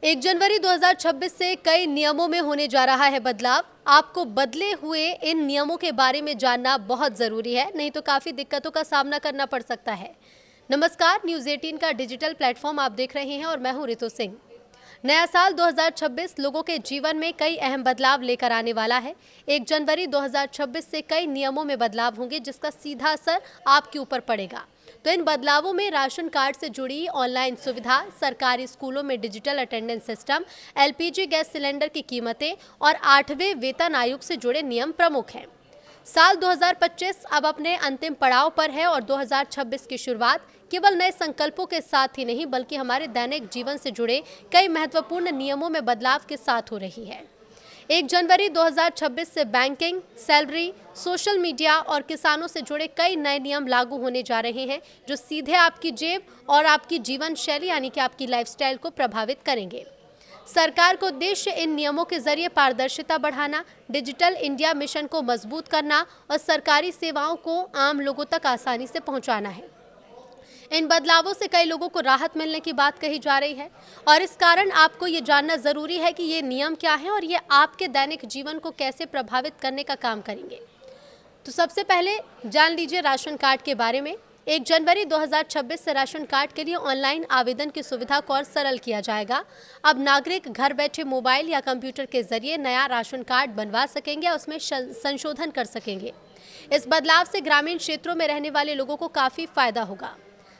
1 जनवरी 2026 से कई नियमों में होने जा रहा है बदलाव। आपको बदले हुए इन नियमों के बारे में जानना बहुत जरूरी है, नहीं तो काफी दिक्कतों का सामना करना पड़ सकता है। नमस्कार, न्यूज़ 18 का डिजिटल प्लेटफॉर्म आप देख रहे हैं और मैं हूं रितु सिंह। नया साल 2026 लोगों के जीवन में कई अहम बदलाव लेकर आने वाला है। 1 जनवरी 2026 से कई नियमों में बदलाव होंगे, जिसका सीधा असर आपके ऊपर पड़ेगा। तो इन बदलावों में राशन कार्ड से जुड़ी ऑनलाइन सुविधा, सरकारी स्कूलों में digital attendance system, LPG gas cylinder की कीमतें और 8वें वेतन आयोग से जुड़े नियम प्रमुख हैं। साल 2025 अब अपने अंतिम पड़ाव पर है और 2026 की शुरुआत केवल नए संकल्पों के साथ ही नहीं, बल्कि हमारे दैनिक जीवन से जुड़े कई महत्वपूर्ण नियमों में बदलाव के साथ हो रही है। 1 जनवरी 2026 से बैंकिंग, सैलरी, सोशल मीडिया और किसानों से जुड़े कई नए नियम लागू होने जा रहे हैं, जो सीधे आपकी जेब और आपकी जीवन शैली यानी कि आपकी लाइफस्टाइल को प्रभावित करेंगे। सरकार का उद्देश्य इन नियमों के जरिए पारदर्शिता बढ़ाना, डिजिटल इंडिया मिशन को मजबूत करना और सरकारी सेवाओं को आम लोगों तक आसानी से पहुंचाना है। इन बदलावों से कई लोगों को राहत मिलने की बात कही जा रही है और इस कारण आपको ये जानना जरूरी है कि ये नियम क्या है और ये आपके दैनिक जीवन को कैसे प्रभावित करने का काम करेंगे। तो सबसे पहले जान लीजिए राशन कार्ड के बारे में। 1 जनवरी 2026 से राशन कार्ड के लिए ऑनलाइन आवेदन की सुविधा को और सरल किया जाएगा। अब नागरिक घर बैठे मोबाइल या कंप्यूटर के जरिए नया राशन कार्ड बनवा सकेंगे और उसमें संशोधन कर सकेंगे। इस बदलाव से ग्रामीण क्षेत्रों में रहने वाले लोगों को काफ़ी फायदा होगा।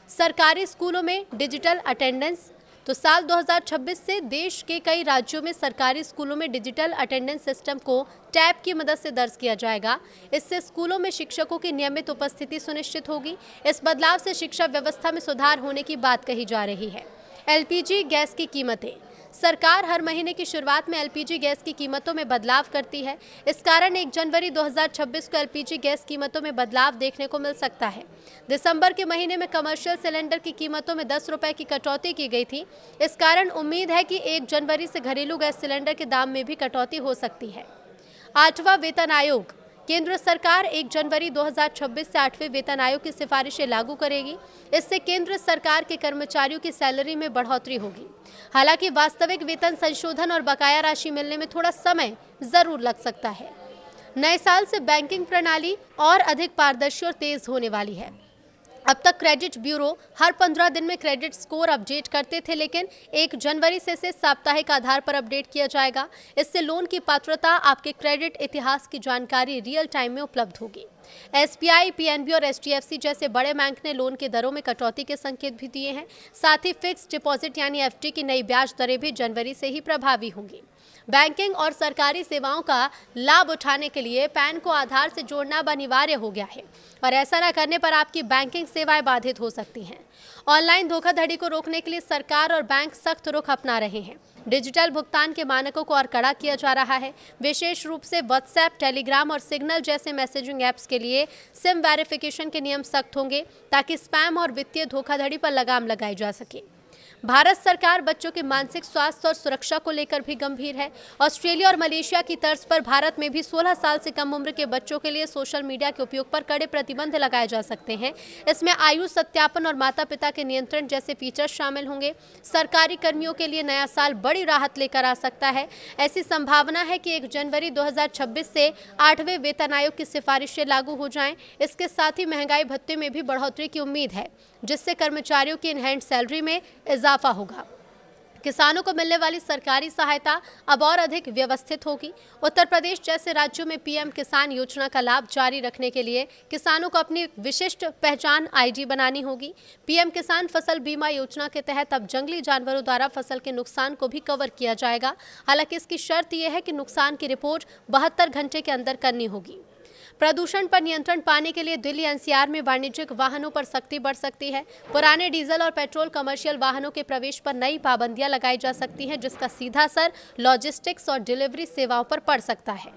सरकारी स्कूलों में डिजिटल अटेंडेंस। तो साल 2026 से देश के कई राज्यों में सरकारी स्कूलों में डिजिटल अटेंडेंस सिस्टम को टैब की मदद से दर्ज किया जाएगा। इससे स्कूलों में शिक्षकों की नियमित उपस्थिति सुनिश्चित होगी। इस बदलाव से शिक्षा व्यवस्था में सुधार होने की बात कही जा रही है। एलपीजी गैस की कीमतें। सरकार हर महीने की शुरुआत में एलपीजी गैस की कीमतों में बदलाव करती है। इस कारण 1 जनवरी 2026 को एलपीजी गैस कीमतों में बदलाव देखने को मिल सकता है। दिसंबर के महीने में कमर्शियल सिलेंडर की कीमतों में 10 रुपए की कटौती की गई थी। इस कारण उम्मीद है कि 1 जनवरी से घरेलू गैस सिलेंडर के दाम में भी कटौती हो सकती है। 8वां वेतन आयोग। केंद्र सरकार 1 जनवरी 2026 से 8वें वेतन आयोग की सिफारिशें लागू करेगी। इससे केंद्र सरकार के कर्मचारियों की सैलरी में बढ़ोतरी होगी। हालांकि वास्तविक वेतन संशोधन और बकाया राशि मिलने में थोड़ा समय जरूर लग सकता है। नए साल से बैंकिंग प्रणाली और अधिक पारदर्शी और तेज होने वाली है। अब तक क्रेडिट ब्यूरो हर 15 दिन में क्रेडिट स्कोर अपडेट करते थे, लेकिन 1 जनवरी से इसे साप्ताहिक आधार पर अपडेट किया जाएगा। इससे लोन की पात्रता, आपके क्रेडिट इतिहास की जानकारी रियल टाइम में उपलब्ध होगी। एसबीआई, पीएनबी और एचडीएफसी जैसे बड़े बैंक ने लोन के दरों में कटौती के संकेत भी दिए हैं। साथ ही फिक्स्ड डिपॉजिट यानी एफडी की नई ब्याज दरें भी जनवरी से ही प्रभावी होंगी। बैंकिंग और सरकारी सेवाओं का लाभ उठाने के लिए पैन को आधार से जोड़ना अब अनिवार्य हो गया है और ऐसा न करने पर आपकी बैंकिंग सेवाएं बाधित हो सकती हैं। ऑनलाइन धोखाधड़ी को रोकने के लिए सरकार और बैंक सख्त रुख अपना रहे हैं। डिजिटल भुगतान के मानकों को और कड़ा किया जा रहा है। विशेष रूप से व्हाट्सएप, टेलीग्राम और सिग्नल जैसे मैसेजिंग ऐप्स के लिए सिम वेरिफिकेशन के नियम सख्त होंगे, ताकि स्पैम और वित्तीय धोखाधड़ी पर लगाम लगाई जा सके। भारत सरकार बच्चों के मानसिक स्वास्थ्य और सुरक्षा को लेकर भी गंभीर है। ऑस्ट्रेलिया और मलेशिया की तर्ज पर भारत में भी 16 साल से कम उम्र के बच्चों के लिए सोशल मीडिया के उपयोग पर कड़े प्रतिबंध लगाए जा सकते हैं। इसमें आयु सत्यापन और माता पिता के नियंत्रण जैसे फीचर्स शामिल होंगे। सरकारी कर्मियों के लिए नया साल बड़ी राहत लेकर आ सकता है। ऐसी संभावना है कि 1 जनवरी 2026 से 8वें वेतन आयोग की सिफारिशें लागू हो जाएं। इसके साथ ही महंगाई भत्ते में भी बढ़ोतरी की उम्मीद है, जिससे कर्मचारियों की इन हैंड सैलरी में इजाफा होगा। किसानों को मिलने वाली सरकारी सहायता अब और अधिक व्यवस्थित होगी। उत्तर प्रदेश जैसे राज्यों में पीएम किसान योजना का लाभ जारी रखने के लिए किसानों को अपनी विशिष्ट पहचान आईडी बनानी होगी। पीएम किसान फसल बीमा योजना के तहत अब जंगली जानवरों द्वारा फसल के नुकसान को भी कवर किया जाएगा। हालांकि इसकी शर्त यह है कि नुकसान की रिपोर्ट 72 घंटे के अंदर करनी होगी। प्रदूषण पर नियंत्रण पाने के लिए दिल्ली एनसीआर में वाणिज्यिक वाहनों पर सख्ती बढ़ सकती है। पुराने डीजल और पेट्रोल कमर्शियल वाहनों के प्रवेश पर नई पाबंदियां लगाई जा सकती हैं, जिसका सीधा असर लॉजिस्टिक्स और डिलीवरी सेवाओं पर पड़ सकता है।